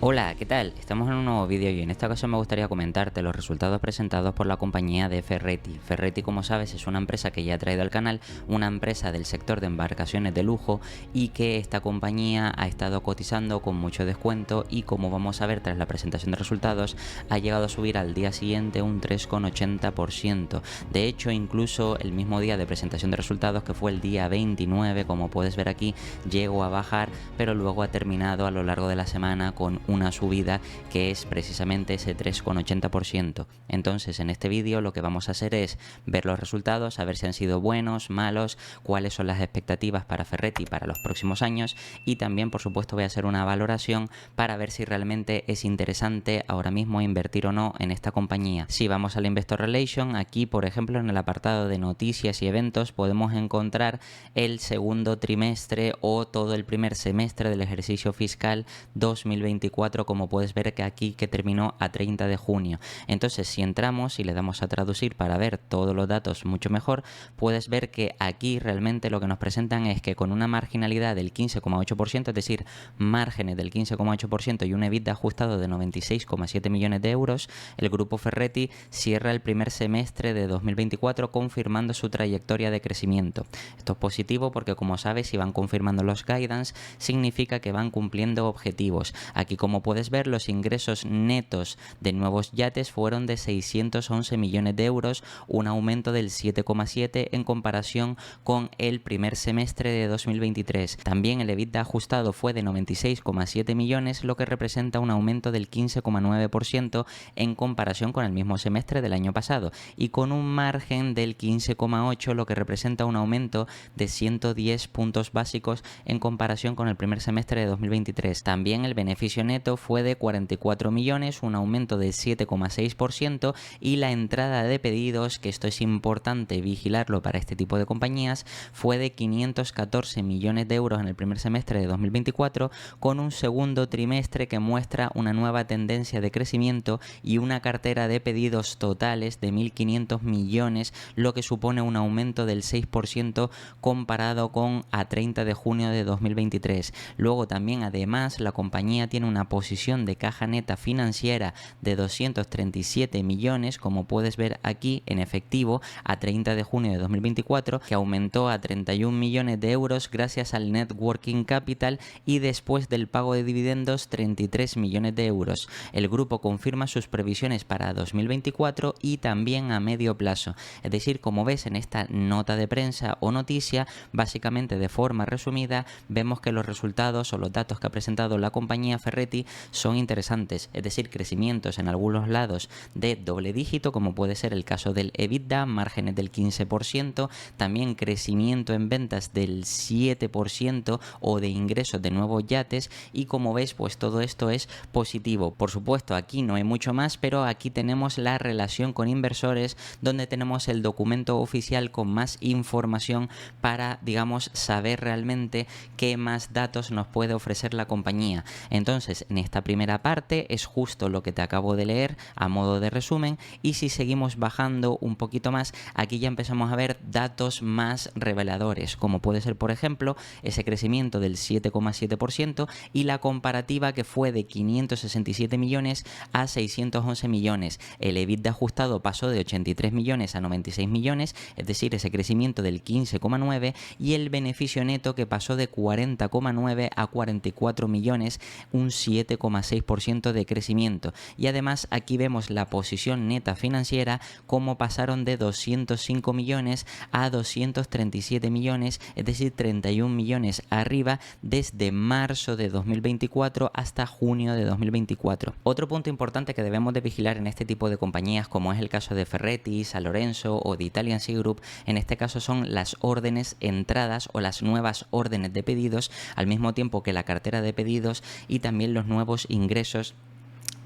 Hola, ¿qué tal? Estamos en un nuevo vídeo y en esta ocasión me gustaría comentarte los resultados presentados por la compañía de Ferretti. Ferretti, como sabes, es una empresa que ya he traído al canal, una empresa del sector de embarcaciones de lujo y que esta compañía ha estado cotizando con mucho descuento y, como vamos a ver tras la presentación de resultados, ha llegado a subir al día siguiente un 3,80%. De hecho, incluso el mismo día de presentación de resultados, que fue el día 29, como puedes ver aquí, llegó a bajar, pero luego ha terminado a lo largo de la semana con una subida que es precisamente ese 3,80%. Entonces, en este vídeo lo que vamos a hacer es ver los resultados, a ver si han sido buenos, malos, cuáles son las expectativas para Ferretti para los próximos años, y también, por supuesto, voy a hacer una valoración para ver si realmente es interesante ahora mismo invertir o no en esta compañía. Si vamos al Investor Relation, aquí, por ejemplo, en el apartado de noticias y eventos podemos encontrar el segundo trimestre o todo el primer semestre del ejercicio fiscal 2024, como puedes ver que aquí, que terminó a 30 de junio. Entonces, si entramos y le damos a traducir para ver todos los datos mucho mejor, puedes ver que aquí realmente lo que nos presentan es que con una marginalidad del 15,8%, es decir, márgenes del 15,8% y un EBITDA ajustado de 96,7 millones de euros, el grupo Ferretti cierra el primer semestre de 2024 confirmando su trayectoria de crecimiento. Esto es positivo porque, como sabes, si van confirmando los guidance, significa que van cumpliendo objetivos. Aquí, como puedes ver, los ingresos netos de nuevos yates fueron de 611 millones de euros, un aumento del 7,7 en comparación con el primer semestre de 2023. También el EBITDA ajustado fue de 96,7 millones, lo que representa un aumento del 15,9% en comparación con el mismo semestre del año pasado, y con un margen del 15,8, lo que representa un aumento de 110 puntos básicos en comparación con el primer semestre de 2023. También el beneficio neto fue de 44 millones, un aumento del 7,6%, y la entrada de pedidos, que esto es importante vigilarlo para este tipo de compañías, fue de 514 millones de euros en el primer semestre de 2024, con un segundo trimestre que muestra una nueva tendencia de crecimiento y una cartera de pedidos totales de 1.500 millones, lo que supone un aumento del 6% comparado con a 30 de junio de 2023. Luego también, además, la compañía tiene una posición de caja neta financiera de 237 millones, como puedes ver aquí en efectivo, a 30 de junio de 2024, que aumentó a 31 millones de euros gracias al net working capital y, después del pago de dividendos, 33 millones de euros. El grupo confirma sus previsiones para 2024 y también a medio plazo. Es decir, como ves en esta nota de prensa o noticia, básicamente de forma resumida, vemos que los resultados o los datos que ha presentado la compañía Ferretti son interesantes, es decir, crecimientos en algunos lados de doble dígito, como puede ser el caso del EBITDA, márgenes del 15%, también crecimiento en ventas del 7% o de ingresos de nuevos yates, y como ves, pues todo esto es positivo. Por supuesto, aquí no hay mucho más, pero aquí tenemos la relación con inversores, donde tenemos el documento oficial con más información para, digamos, saber realmente qué más datos nos puede ofrecer la compañía. Entonces, en esta primera parte es justo lo que te acabo de leer a modo de resumen, y si seguimos bajando un poquito más, aquí ya empezamos a ver datos más reveladores, como puede ser, por ejemplo, ese crecimiento del 7,7% y la comparativa, que fue de 567 millones a 611 millones. El EBITDA ajustado pasó de 83 millones a 96 millones, es decir, ese crecimiento del 15,9%, y el beneficio neto, que pasó de 40,9 a 44 millones, un 7,6% de crecimiento. Y además aquí vemos la posición neta financiera, como pasaron de 205 millones a 237 millones, es decir, 31 millones arriba desde marzo de 2024 hasta junio de 2024. Otro punto importante que debemos de vigilar en este tipo de compañías, como es el caso de Ferretti, San Lorenzo o de Italian Sea Group, en este caso son las órdenes entradas o las nuevas órdenes de pedidos, al mismo tiempo que la cartera de pedidos y también los nuevos ingresos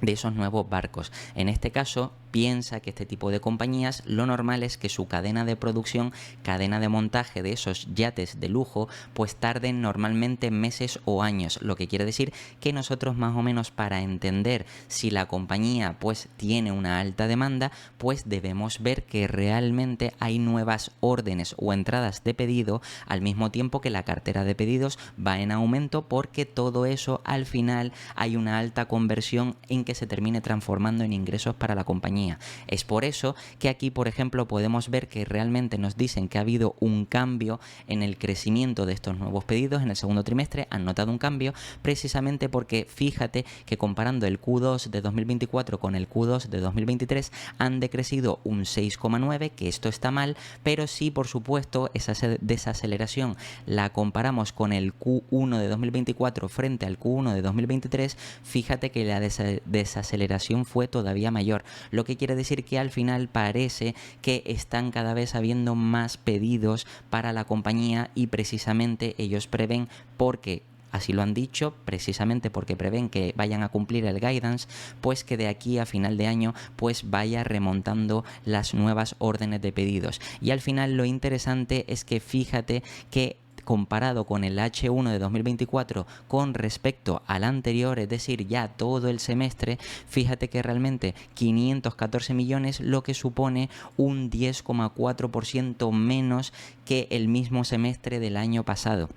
de esos nuevos barcos. En este caso, piensa que este tipo de compañías, lo normal es que su cadena de producción, cadena de montaje de esos yates de lujo, pues tarden normalmente meses o años, lo que quiere decir que nosotros más o menos, para entender si la compañía pues tiene una alta demanda, pues debemos ver que realmente hay nuevas órdenes o entradas de pedido, al mismo tiempo que la cartera de pedidos va en aumento, porque todo eso al final hay una alta conversión en que se termine transformando en ingresos para la compañía. Es por eso que aquí, por ejemplo, podemos ver que realmente nos dicen que ha habido un cambio en el crecimiento de estos nuevos pedidos en el segundo trimestre. Han notado un cambio precisamente porque fíjate que comparando el Q2 de 2024 con el Q2 de 2023 han decrecido un 6,9, que esto está mal, pero sí, por supuesto, esa desaceleración la comparamos con el Q1 de 2024 frente al Q1 de 2023, fíjate que la desaceleración fue todavía mayor, lo que quiere decir que al final parece que están cada vez habiendo más pedidos para la compañía, y precisamente ellos prevén, porque así lo han dicho, precisamente porque prevén que vayan a cumplir el guidance, pues que de aquí a final de año pues vaya remontando las nuevas órdenes de pedidos. Y al final lo interesante es que fíjate que comparado con el H1 de 2024 con respecto al anterior, es decir, ya todo el semestre, fíjate que realmente 514 millones, lo que supone un 10,4% menos que el mismo semestre del año pasado.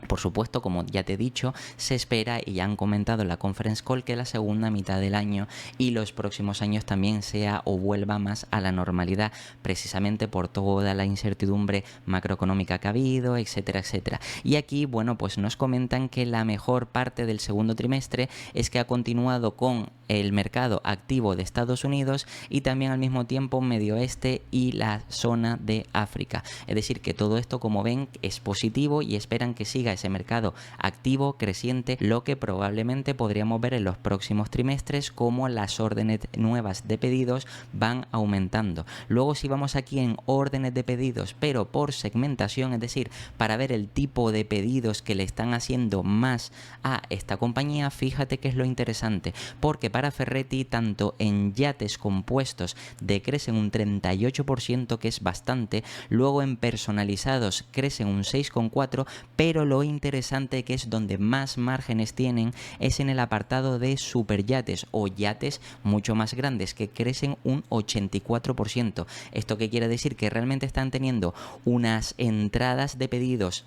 Por supuesto, como ya te he dicho, se espera, y ya han comentado en la conference call, que la segunda mitad del año y los próximos años también sea o vuelva más a la normalidad, precisamente por toda la incertidumbre macroeconómica que ha habido, etcétera, etcétera. Y aquí, bueno, pues nos comentan que la mejor parte del segundo trimestre es que ha continuado con el mercado activo de Estados Unidos y también al mismo tiempo Medio Oeste y la zona de África. Es decir, que todo esto, como ven, es positivo y esperan que siga ese mercado activo, creciente, lo que probablemente podríamos ver en los próximos trimestres, como las órdenes nuevas de pedidos van aumentando. Luego, si vamos aquí en órdenes de pedidos, pero por segmentación, es decir, para ver el tipo de pedidos que le están haciendo más a esta compañía, fíjate que es lo interesante, porque para Ferretti, tanto en yates compuestos decrecen un 38%, que es bastante, luego en personalizados crecen un 6,4%, pero lo interesante, que es donde más márgenes tienen, es en el apartado de superyates o yates mucho más grandes, que crecen un 84%. ¿Esto qué quiere decir? Que realmente están teniendo unas entradas de pedidos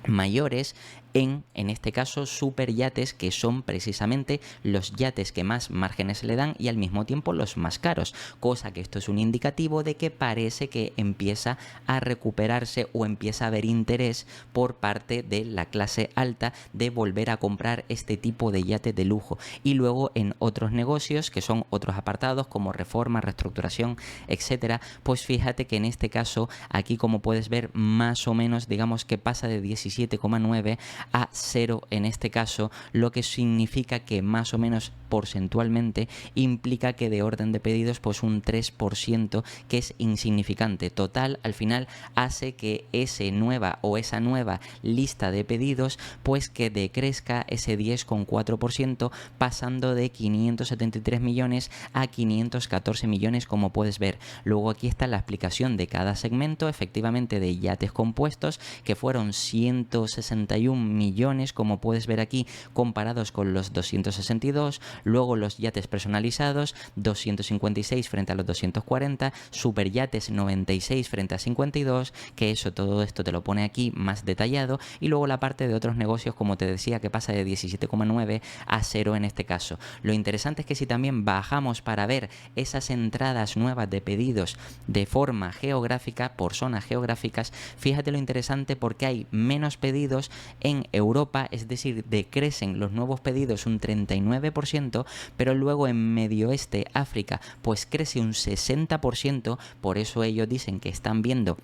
mayores en este caso superyates, que son precisamente los yates que más márgenes le dan y al mismo tiempo los más caros, cosa que esto es un indicativo de que parece que empieza a recuperarse o empieza a haber interés por parte de la clase alta de volver a comprar este tipo de yates de lujo. Y luego en otros negocios, que son otros apartados como reforma, reestructuración, etcétera, pues fíjate que en este caso aquí, como puedes ver, más o menos digamos que pasa de 17,9 a 0 en este caso, lo que significa que más o menos porcentualmente implica que de orden de pedidos pues un 3%, que es insignificante. Total, al final hace que esa nueva lista de pedidos pues que decrezca ese 10,4%, pasando de 573 millones a 514 millones, como puedes ver. Luego aquí está la explicación de cada segmento, efectivamente de yates compuestos, que fueron 161 millones, como puedes ver aquí, comparados con los 262, luego los yates personalizados 256 frente a los 240, superyates 96 frente a 52, que eso, todo esto te lo pone aquí más detallado, y luego la parte de otros negocios, como te decía, que pasa de 17,9 a 0 en este caso. Lo interesante es que si también bajamos para ver esas entradas nuevas de pedidos de forma geográfica, por zonas geográficas, fíjate lo interesante, porque hay menos pedidos en Europa, es decir, decrecen los nuevos pedidos un 39%, pero luego en Medio Oeste, África, pues crece un 60%, por eso ellos dicen que están viendo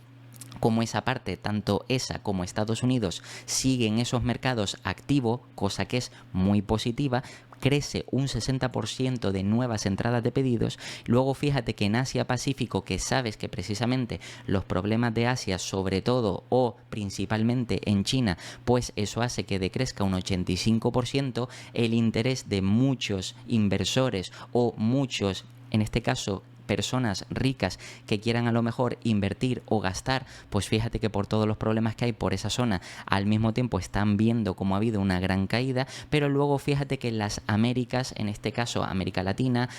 como esa parte, tanto esa como Estados Unidos, siguen esos mercados activos, cosa que es muy positiva, crece un 60% de nuevas entradas de pedidos. Luego fíjate que en Asia Pacífico, que sabes que precisamente los problemas de Asia, sobre todo o principalmente en China, pues eso hace que decrezca un 85%, el interés de muchos inversores o muchos, en este caso, personas ricas que quieran a lo mejor invertir o gastar, pues fíjate que por todos los problemas que hay por esa zona, al mismo tiempo están viendo cómo ha habido una gran caída, pero luego fíjate que en las Américas, en este caso América Latina,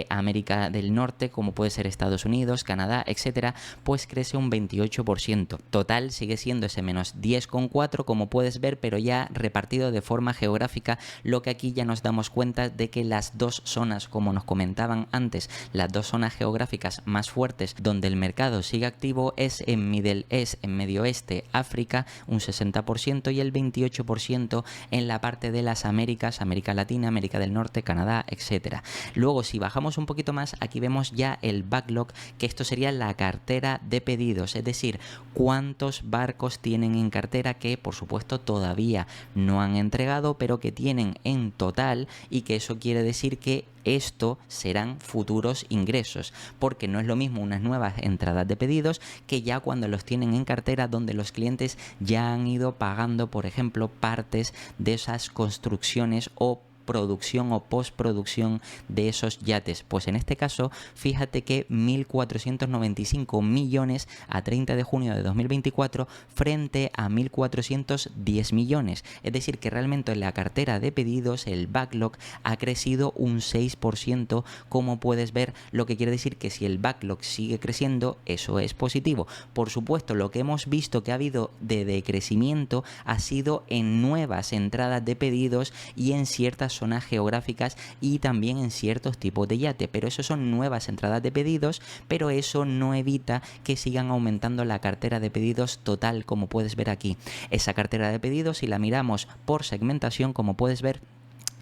América del Norte, como puede ser Estados Unidos, Canadá, etcétera, pues crece un 28%. Total sigue siendo ese menos 10,4 como puedes ver, pero ya repartido de forma geográfica, lo que aquí ya nos damos cuenta de que las dos zonas, como nos comentaban antes, las dos zonas geográficas más fuertes donde el mercado sigue activo es en Middle East, en Medio Oeste, África, un 60% y el 28% en la parte de las Américas, América Latina, América del Norte, Canadá, etcétera. Luego, si bajamos un poquito más, aquí vemos ya el backlog, que esto sería la cartera de pedidos, es decir, cuántos barcos tienen en cartera que, por supuesto, todavía no han entregado, pero que tienen en total, y que eso quiere decir que esto serán futuros ingresos, porque no es lo mismo unas nuevas entradas de pedidos que ya cuando los tienen en cartera, donde los clientes ya han ido pagando, por ejemplo, partes de esas construcciones o producción o postproducción de esos yates. Pues en este caso, fíjate que 1.495 millones a 30 de junio de 2024 frente a 1.410 millones. Es decir, que realmente en la cartera de pedidos, el backlog ha crecido un 6%, como puedes ver, lo que quiere decir que si el backlog sigue creciendo, eso es positivo. Por supuesto, lo que hemos visto que ha habido de decrecimiento ha sido en nuevas entradas de pedidos y en ciertas zonas geográficas y también en ciertos tipos de yate, pero eso son nuevas entradas de pedidos, pero eso no evita que sigan aumentando la cartera de pedidos total, como puedes ver aquí. Esa cartera de pedidos, si la miramos por segmentación, como puedes ver,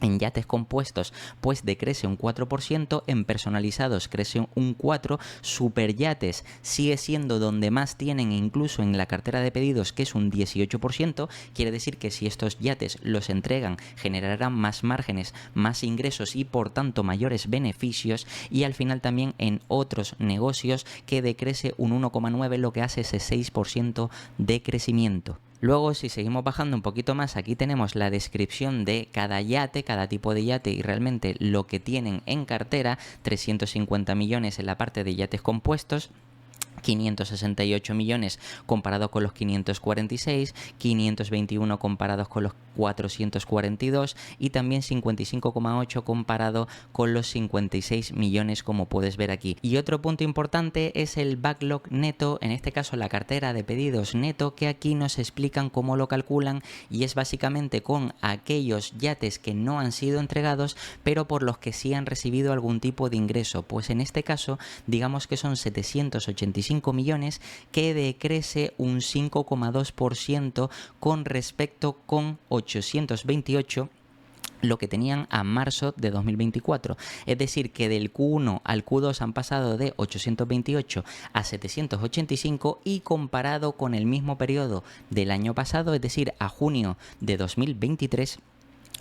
en yates compuestos pues decrece un 4%, en personalizados crece un 4%, superyates sigue siendo donde más tienen incluso en la cartera de pedidos, que es un 18%, quiere decir que si estos yates los entregan generarán más márgenes, más ingresos y por tanto mayores beneficios, y al final también en otros negocios que decrece un 1,9%, lo que hace ese 6% de crecimiento. Luego, si seguimos bajando un poquito más, aquí tenemos la descripción de cada yate, cada tipo de yate y realmente lo que tienen en cartera. 350 millones en la parte de yates compuestos, 568 millones comparado con los 546, 521 comparados con los 442 y también 55,8 comparado con los 56 millones, como puedes ver aquí. Y otro punto importante es el backlog neto, en este caso la cartera de pedidos neto, que aquí nos explican cómo lo calculan, y es básicamente con aquellos yates que no han sido entregados pero por los que sí han recibido algún tipo de ingreso. Pues en este caso digamos que son 785 millones, que decrece un 5,2% con respecto con 828 lo que tenían a marzo de 2024. Es decir, que del Q1 al Q2 han pasado de 828 a 785, y comparado con el mismo periodo del año pasado, es decir, a junio de 2023,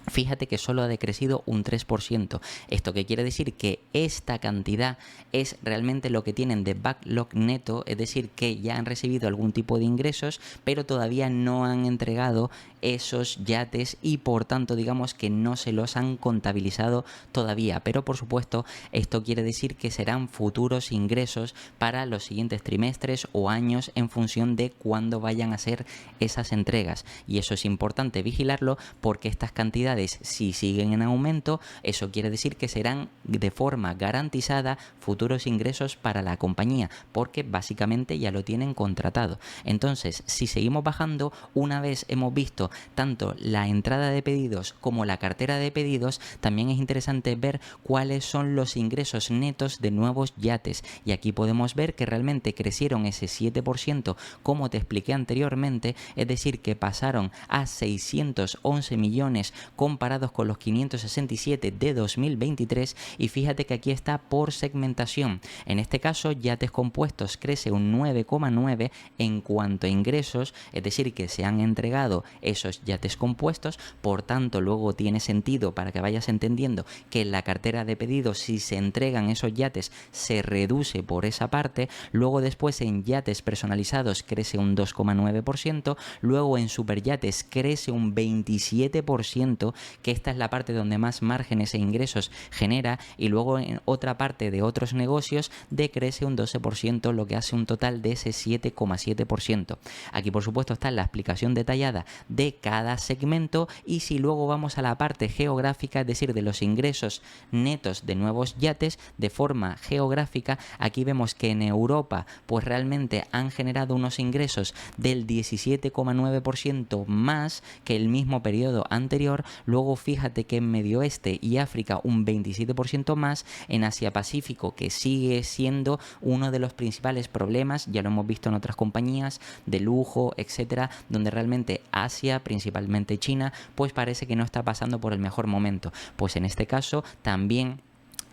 fíjate que solo ha decrecido un 3%. ¿Esto qué quiere decir? Que esta cantidad es realmente lo que tienen de backlog neto, es decir, que ya han recibido algún tipo de ingresos, pero todavía no han entregado esos yates y por tanto digamos que no se los han contabilizado todavía. Pero por supuesto esto quiere decir que serán futuros ingresos para los siguientes trimestres o años en función de cuándo vayan a ser esas entregas. Y eso es importante vigilarlo, porque estas cantidades, si siguen en aumento, eso quiere decir que serán de forma garantizada futuros ingresos para la compañía, porque básicamente ya lo tienen contratado. Entonces, si seguimos bajando, una vez hemos visto tanto la entrada de pedidos como la cartera de pedidos, también es interesante ver cuáles son los ingresos netos de nuevos yates. Y aquí podemos ver que realmente crecieron ese 7%, como te expliqué anteriormente, es decir, que pasaron a 611 millones comparados con los 567 de 2023. Y fíjate que aquí está por segmentación. En este caso, yates compuestos crece un 9,9 en cuanto a ingresos, es decir, que se han entregado esos yates compuestos. Por tanto, luego tiene sentido, para que vayas entendiendo, que en la cartera de pedidos, si se entregan esos yates, se reduce por esa parte. Luego después en yates personalizados crece un 2,9%, luego en superyates crece un 27%, que esta es la parte donde más márgenes e ingresos genera, y luego en otra parte de otros negocios decrece un 12%, lo que hace un total de ese 7,7%. Aquí por supuesto está la explicación detallada de cada segmento, y si luego vamos a la parte geográfica, es decir, de los ingresos netos de nuevos yates de forma geográfica, aquí vemos que en Europa pues realmente han generado unos ingresos del 17,9% más que el mismo periodo anterior. Luego fíjate que en Medio Oeste y África un 27% más. En Asia Pacífico, que sigue siendo uno de los principales problemas, ya lo hemos visto en otras compañías de lujo, etcétera, donde realmente Asia, principalmente China, pues parece que no está pasando por el mejor momento. Pues en este caso también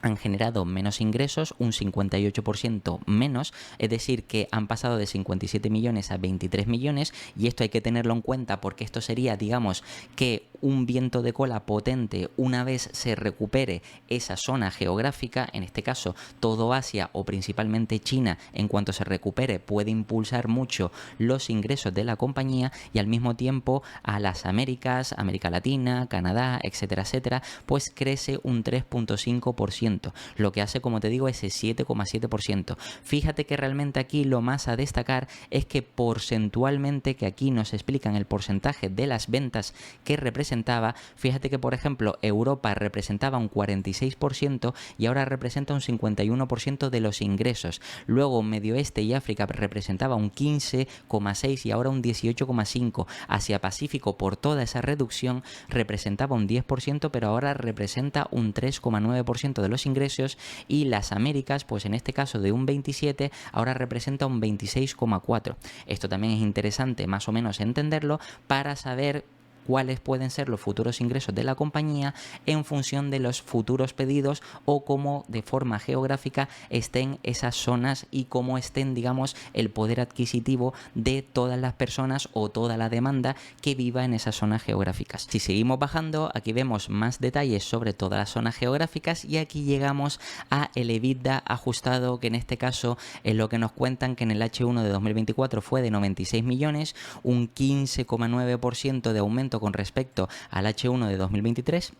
han generado menos ingresos, un 58% menos, es decir, que han pasado de 57 millones a 23 millones, y esto hay que tenerlo en cuenta porque esto sería, digamos, que un viento de cola potente una vez se recupere esa zona geográfica, en este caso todo Asia o principalmente China, en cuanto se recupere puede impulsar mucho los ingresos de la compañía, y al mismo tiempo a las Américas, América Latina, Canadá, etcétera, etcétera, pues crece un 3,5%. Lo que hace, como te digo, ese 7,7%. Fíjate que realmente aquí lo más a destacar es que porcentualmente, que aquí nos explican el porcentaje de las ventas que representaba, fíjate que por ejemplo Europa representaba un 46% y ahora representa un 51% de los ingresos. Luego Medio Oeste y África representaba un 15,6% y ahora un 18,5%. Asia Pacífico, por toda esa reducción, representaba un 10%, pero ahora representa un 3,9% de los ingresos, y las Américas, pues en este caso de un 27, ahora representa un 26,4%. Esto también es interesante más o menos entenderlo para saber cuáles pueden ser los futuros ingresos de la compañía en función de los futuros pedidos, o cómo de forma geográfica estén esas zonas y cómo estén, digamos, el poder adquisitivo de todas las personas o toda la demanda que viva en esas zonas geográficas. Si seguimos bajando, aquí vemos más detalles sobre todas las zonas geográficas, y aquí llegamos a el EBITDA ajustado, que en este caso es lo que nos cuentan, que en el H1 de 2024 fue de 96 millones, un 15,9% de aumento con respecto al H1 de 2023.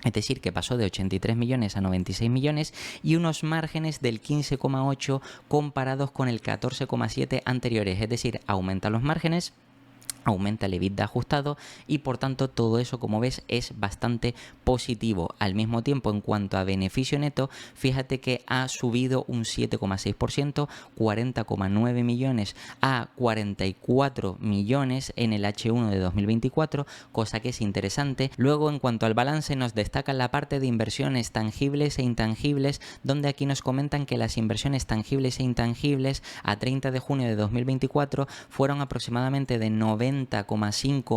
Es decir, que pasó de 83 millones a 96 millones, y unos márgenes del 15,8 comparados con el 14,7 anteriores. Es decir, aumentan los márgenes, aumenta el EBITDA ajustado, y por tanto todo eso, como ves, es bastante positivo. Al mismo tiempo, en cuanto a beneficio neto, fíjate que ha subido un 7,6%, 40,9 millones a 44 millones en el H1 de 2024, cosa que es interesante. Luego, en cuanto al balance, nos destacan la parte de inversiones tangibles e intangibles, donde aquí nos comentan que las inversiones tangibles e intangibles a 30 de junio de 2024 fueron aproximadamente de 90,5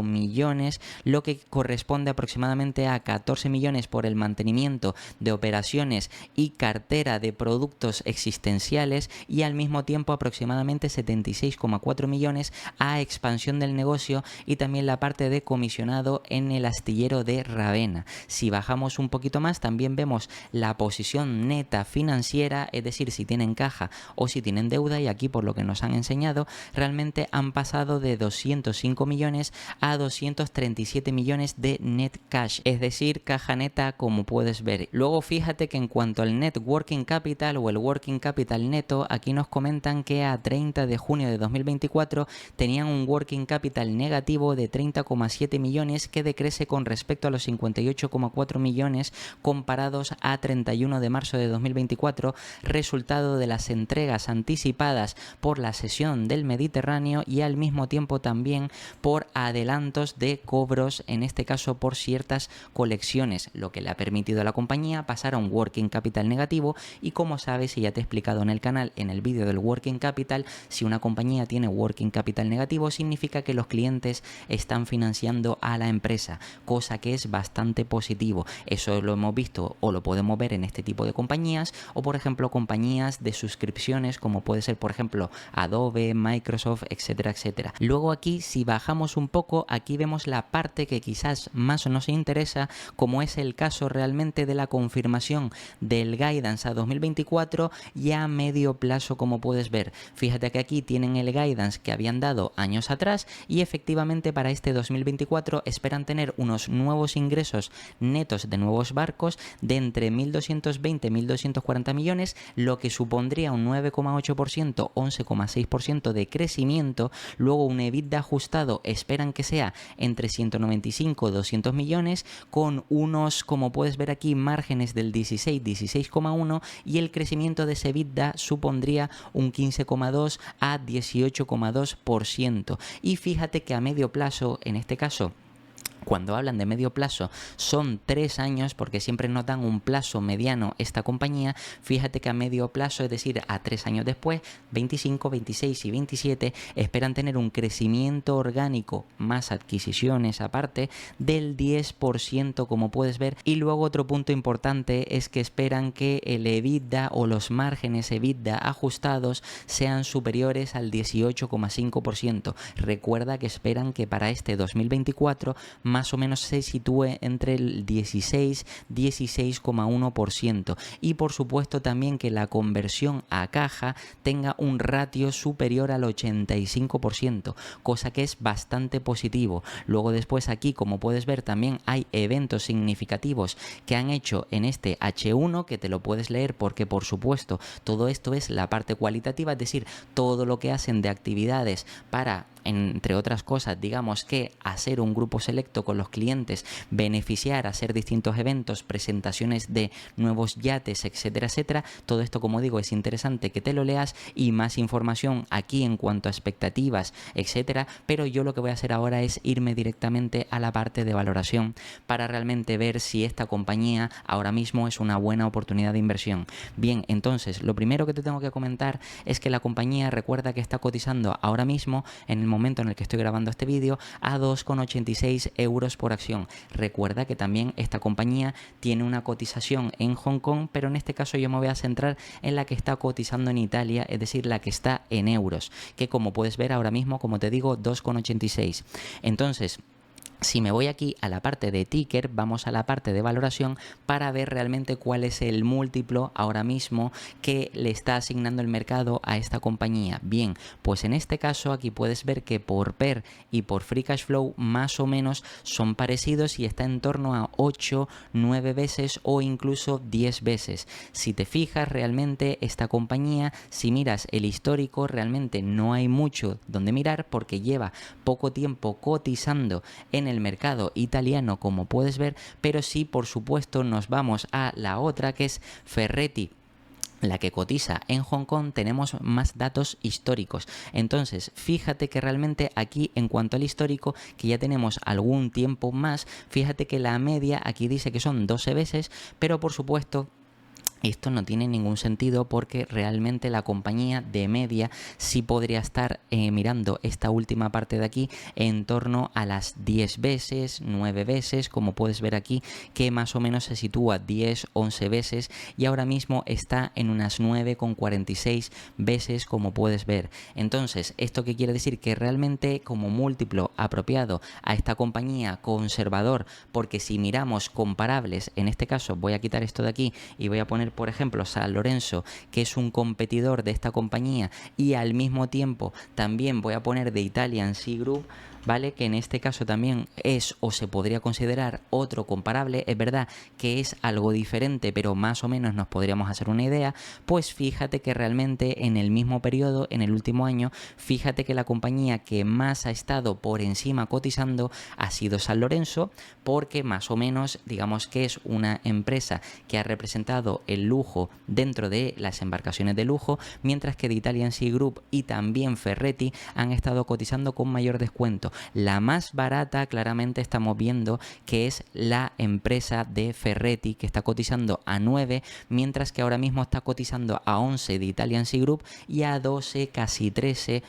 millones, lo que corresponde aproximadamente a 14 millones por el mantenimiento de operaciones y cartera de productos existenciales, y al mismo tiempo aproximadamente 76,4 millones a expansión del negocio, y también la parte de comisionado en el astillero de Ravenna. Si bajamos un poquito más, también vemos la posición neta financiera, es decir, si tienen caja o si tienen deuda, y aquí por lo que nos han enseñado realmente han pasado de 205 millones a 237 millones de net cash, es decir, caja neta, como puedes ver. Luego fíjate que en cuanto al net working capital o el working capital neto, aquí nos comentan que a 30 de junio de 2024 tenían un working capital negativo de 30,7 millones, que decrece con respecto a los 58,4 millones comparados a 31 de marzo de 2024, resultado de las entregas anticipadas por la sesión del Mediterráneo, y al mismo tiempo también por adelantos de cobros, en este caso por ciertas colecciones, lo que le ha permitido a la compañía pasar a un working capital negativo. Y como sabes, y ya te he explicado en el canal, en el vídeo del working capital, si una compañía tiene working capital negativo, significa que los clientes están financiando a la empresa, cosa que es bastante positivo. Eso lo hemos visto o lo podemos ver en este tipo de compañías, o por ejemplo compañías de suscripciones como puede ser por ejemplo Adobe, Microsoft, etcétera, etcétera. Luego aquí, si si bajamos un poco, aquí vemos la parte que quizás más nos interesa, como es el caso realmente de la confirmación del guidance a 2024 y a medio plazo, como puedes ver. Fíjate que aquí tienen el guidance que habían dado años atrás y efectivamente para este 2024 esperan tener unos nuevos ingresos netos de nuevos barcos de entre 1.220 y 1.240 millones, lo que supondría un 9,8%, 11,6% de crecimiento. Luego un EBITDA ajustado esperan que sea entre 195 y 200 millones, con unos, como puedes ver aquí, márgenes del 16, 16,1, y el crecimiento de ese EBITDA supondría un 15,2 a 18,2%. Y fíjate que a medio plazo, en este caso, cuando hablan de medio plazo son 3 años, porque siempre nos dan un plazo mediano esta compañía. Fíjate que a medio plazo, es decir, a 3 años después, 25, 26 y 27, esperan tener un crecimiento orgánico más adquisiciones aparte del 10%, como puedes ver. Y luego otro punto importante es que esperan que el EBITDA o los márgenes EBITDA ajustados sean superiores al 18,5%. Recuerda que esperan que para este 2024 más o menos se sitúe entre el 16-16,1%, y por supuesto también que la conversión a caja tenga un ratio superior al 85%, cosa que es bastante positivo. Luego después aquí, como puedes ver, también hay eventos significativos que han hecho en este H1 que te lo puedes leer, porque por supuesto todo esto es la parte cualitativa, es decir, todo lo que hacen de actividades para, entre otras cosas, digamos que hacer un grupo selecto con los clientes, beneficiar, hacer distintos eventos, presentaciones de nuevos yates, etcétera, etcétera. Todo esto, como digo, es interesante que te lo leas, y más información aquí en cuanto a expectativas, etcétera. Pero yo lo que voy a hacer ahora es irme directamente a la parte de valoración para realmente ver si esta compañía ahora mismo es una buena oportunidad de inversión. Bien, entonces lo primero que te tengo que comentar es que la compañía, recuerda que está cotizando ahora mismo, en el momento en el que estoy grabando este vídeo, a 2,86 euros por acción. Recuerda que también esta compañía tiene una cotización en Hong Kong, pero en este caso yo me voy a centrar en la que está cotizando en Italia, es decir, la que está en euros, que como puedes ver ahora mismo, como te digo, 2,86. Entonces, si me voy aquí a la parte de ticker, vamos a la parte de valoración para ver realmente cuál es el múltiplo ahora mismo que le está asignando el mercado a esta compañía. Bien, pues en este caso aquí puedes ver que por PER y por Free Cash Flow más o menos son parecidos y está en torno a 8, 9 veces o incluso 10 veces. Si te fijas, realmente esta compañía, si miras el histórico, realmente no hay mucho donde mirar porque lleva poco tiempo cotizando en el mercado italiano, como puedes ver, pero sí, por supuesto, nos vamos a la otra, que es Ferretti, la que cotiza en Hong Kong. Tenemos más datos históricos. Entonces, fíjate que realmente aquí, en cuanto al histórico, que ya tenemos algún tiempo más, fíjate que la media aquí dice que son 12 veces, pero por supuesto esto no tiene ningún sentido, porque realmente la compañía de media sí podría estar mirando esta última parte de aquí en torno a las 10 veces, 9 veces, como puedes ver aquí, que más o menos se sitúa 10, 11 veces, y ahora mismo está en unas 9,46 veces, como puedes ver. Entonces, ¿esto qué quiere decir? Que realmente como múltiplo apropiado a esta compañía, conservador, porque si miramos comparables, en este caso voy a quitar esto de aquí y voy a poner, por ejemplo, San Lorenzo, que es un competidor de esta compañía, y al mismo tiempo también voy a poner de Italian Sea Group, ¿vale? Que en este caso también es, o se podría considerar, otro comparable. Es verdad que es algo diferente, pero más o menos nos podríamos hacer una idea. Pues fíjate que realmente en el mismo periodo, en el último año, fíjate que la compañía que más ha estado por encima cotizando ha sido San Lorenzo, porque más o menos digamos que es una empresa que ha representado el lujo dentro de las embarcaciones de lujo, mientras que de Italian Sea Group y también Ferretti han estado cotizando con mayor descuento. La más barata claramente estamos viendo que es la empresa de Ferretti, que está cotizando a 9, mientras que ahora mismo está cotizando a 11 de Italian Sea Group y a 12, casi 13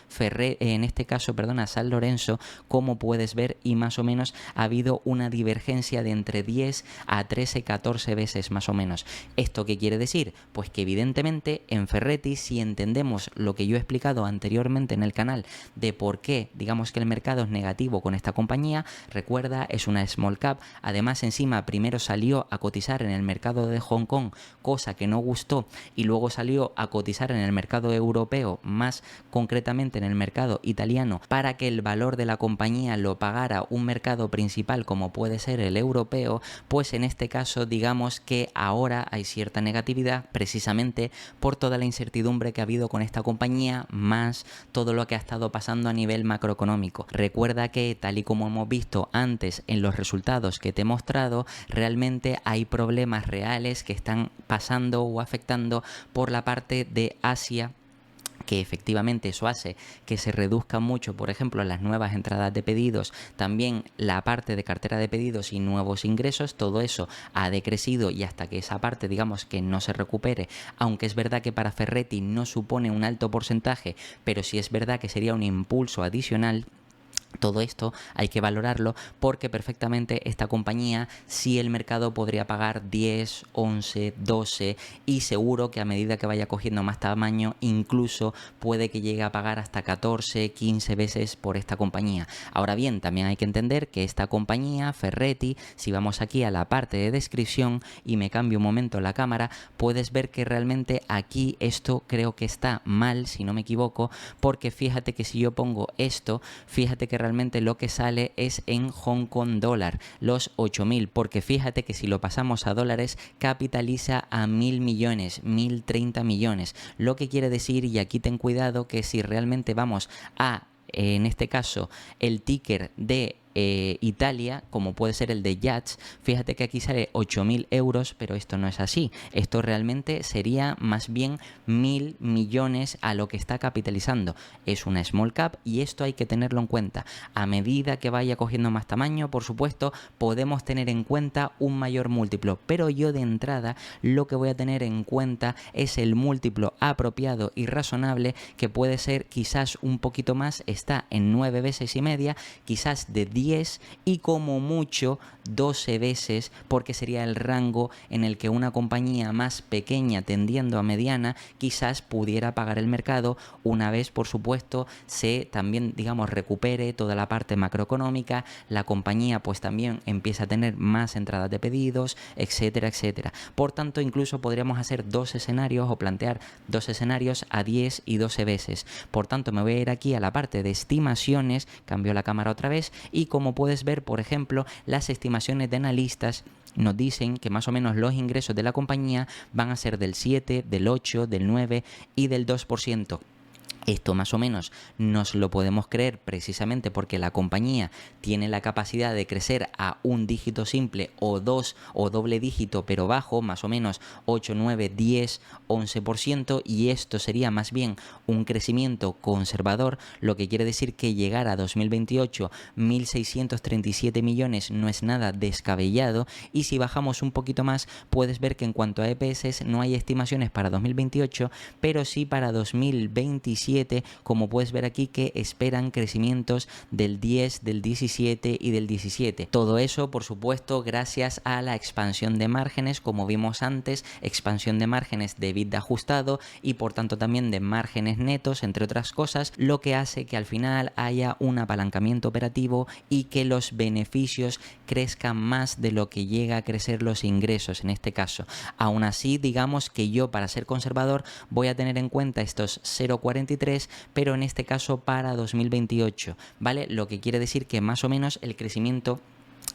en este caso, perdona, San Lorenzo, como puedes ver, y más o menos ha habido una divergencia de entre 10 a 13, 14 veces más o menos. ¿Esto qué quiere decir? Pues que evidentemente en Ferretti, si entendemos lo que yo he explicado anteriormente en el canal de por qué digamos que el mercado es negativo con esta compañía. Recuerda, es una small cap. Además, encima primero salió a cotizar en el mercado de Hong Kong, cosa que no gustó, y luego salió a cotizar en el mercado europeo, más concretamente en el mercado italiano, para que el valor de la compañía lo pagara un mercado principal como puede ser el europeo. Pues en este caso digamos que ahora hay cierta negatividad precisamente por toda la incertidumbre que ha habido con esta compañía, más todo lo que ha estado pasando a nivel macroeconómico. Recuerda que, tal y como hemos visto antes en los resultados que te he mostrado, realmente hay problemas reales que están pasando o afectando por la parte de Asia, que efectivamente eso hace que se reduzcan mucho, por ejemplo, las nuevas entradas de pedidos, también la parte de cartera de pedidos y nuevos ingresos. Todo eso ha decrecido, y hasta que esa parte, digamos, que no se recupere, aunque es verdad que para Ferretti no supone un alto porcentaje, pero sí es verdad que sería un impulso adicional. Todo esto hay que valorarlo, porque perfectamente esta compañía, si el mercado podría pagar 10, 11, 12, y seguro que a medida que vaya cogiendo más tamaño incluso puede que llegue a pagar hasta 14, 15 veces por esta compañía. Ahora bien, también hay que entender que esta compañía, Ferretti, si vamos aquí a la parte de descripción y me cambio un momento la cámara, puedes ver que realmente aquí esto creo que está mal, si no me equivoco, porque fíjate que si yo pongo esto, fíjate que realmente lo que sale es en Hong Kong dólar, los 8.000, porque fíjate que si lo pasamos a dólares capitaliza a 1.000 millones, 1.030 millones, lo que quiere decir, y aquí ten cuidado, que si realmente vamos a, en este caso, el ticker de Italia, como puede ser el de Yats, fíjate que aquí sale 8.000 euros, pero esto no es así. Esto realmente sería más bien 1.000 millones a lo que está capitalizando. Es una small cap y esto hay que tenerlo en cuenta. A medida que vaya cogiendo más tamaño, por supuesto, podemos tener en cuenta un mayor múltiplo, pero yo de entrada lo que voy a tener en cuenta es el múltiplo apropiado y razonable, que puede ser quizás un poquito más, está en 9 veces y media, quizás de 10 y como mucho 12 veces, porque sería el rango en el que una compañía más pequeña tendiendo a mediana quizás pudiera pagar el mercado, una vez por supuesto se también, digamos, recupere toda la parte macroeconómica, la compañía pues también empieza a tener más entradas de pedidos, etcétera, etcétera. Por tanto, incluso podríamos hacer dos escenarios o plantear dos escenarios a 10 y 12 veces. Por tanto, me voy a ir aquí a la parte de estimaciones, cambio la cámara otra vez, y como puedes ver, por ejemplo, las estimaciones de analistas nos dicen que más o menos los ingresos de la compañía van a ser del 7, del 8, del 9 y del 2%. Esto más o menos nos lo podemos creer precisamente porque la compañía tiene la capacidad de crecer a un dígito simple o dos o doble dígito pero bajo, más o menos 8, 9, 10, 11%, y esto sería más bien un crecimiento conservador, lo que quiere decir que llegar a 2028 1.637 millones no es nada descabellado. Y si bajamos un poquito más, puedes ver que en cuanto a EPS no hay estimaciones para 2028, pero sí para 2027, como puedes ver aquí, que esperan crecimientos del 10, del 17 y del 17. Todo eso, por supuesto, gracias a la expansión de márgenes, como vimos antes, expansión de márgenes de EBITDA ajustado y por tanto también de márgenes netos, entre otras cosas, lo que hace que al final haya un apalancamiento operativo y que los beneficios crezcan más de lo que llega a crecer los ingresos en este caso. Aún así, digamos que yo, para ser conservador, voy a tener en cuenta estos 0,43, pero en este caso para 2028, ¿vale? Lo que quiere decir que más o menos el crecimiento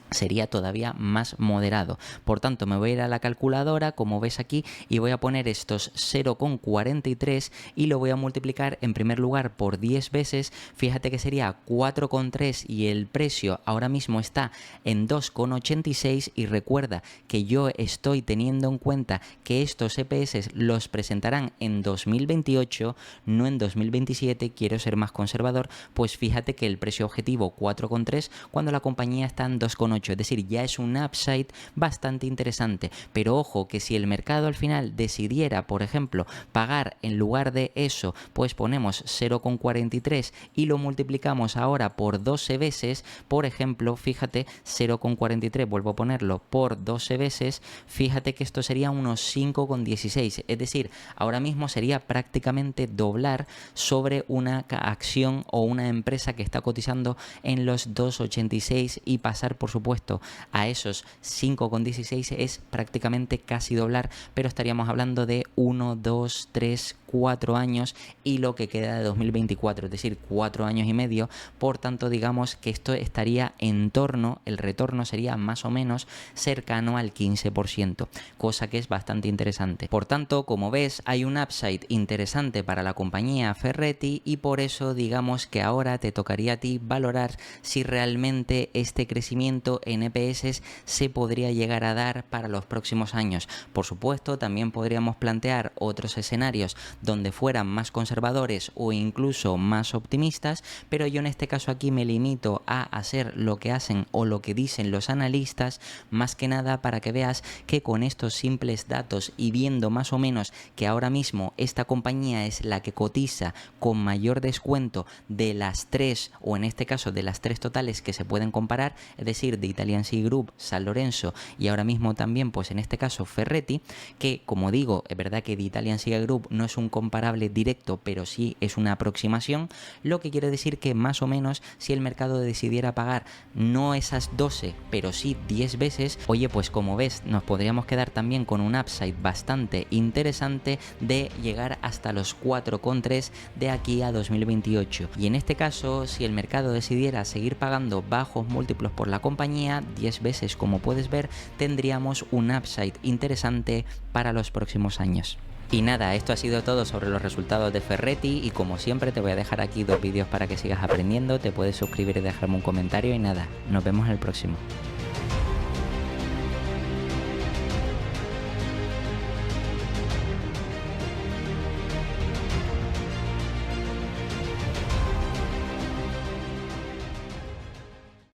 sería todavía más moderado. Por tanto, me voy a ir a la calculadora, como ves aquí, y voy a poner estos 0,43 y lo voy a multiplicar en primer lugar por 10 veces. Fíjate que sería 4,3 y el precio ahora mismo está en 2,86, y recuerda que yo estoy teniendo en cuenta que estos EPS los presentarán en 2028, no en 2027. Quiero ser más conservador, pues fíjate que el precio objetivo 4,3 cuando la compañía está en 2,86. 2,8, es decir, ya es un upside bastante interesante. Pero ojo, que si el mercado al final decidiera, por ejemplo, pagar en lugar de eso, pues ponemos 0,43 y lo multiplicamos ahora por 12 veces, por ejemplo, fíjate, 0,43, vuelvo a ponerlo por 12 veces, fíjate que esto sería unos 5,16, es decir, ahora mismo sería prácticamente doblar sobre una acción o una empresa que está cotizando en los 2,86 y pasar, por supuesto, a esos 5,16 es prácticamente casi doblar, pero estaríamos hablando de 1, 2, 3, 4 años y lo que queda de 2024, es decir, 4 años y medio. Por tanto, digamos que esto estaría en torno, el retorno sería más o menos cercano al 15%, cosa que es bastante interesante. Por tanto, como ves, hay un upside interesante para la compañía Ferretti y por eso digamos que ahora te tocaría a ti valorar si realmente este crecimiento en EPS se podría llegar a dar para los próximos años. Por supuesto, también podríamos plantear otros escenarios donde fueran más conservadores o incluso más optimistas, pero yo en este caso aquí me limito a hacer lo que hacen o lo que dicen los analistas, más que nada para que veas que con estos simples datos y viendo más o menos que ahora mismo esta compañía es la que cotiza con mayor descuento de las tres, o en este caso de las tres totales que se pueden comparar, es decir, de Italian Sea Group, San Lorenzo y ahora mismo también pues en este caso Ferretti, que como digo, es verdad que de Italian Sea Group no es un comparable directo, pero sí es una aproximación, lo que quiere decir que más o menos si el mercado decidiera pagar no esas 12, pero sí 10 veces, oye, pues como ves, nos podríamos quedar también con un upside bastante interesante de llegar hasta los 4,3 de aquí a 2028. Y en este caso, si el mercado decidiera seguir pagando bajos múltiplos por la compañía, 10 veces como puedes ver, tendríamos un upside interesante para los próximos años. Y nada, esto ha sido todo sobre los resultados de Ferretti y como siempre te voy a dejar aquí 2 vídeos para que sigas aprendiendo, te puedes suscribir y dejarme un comentario y nada, nos vemos en el próximo.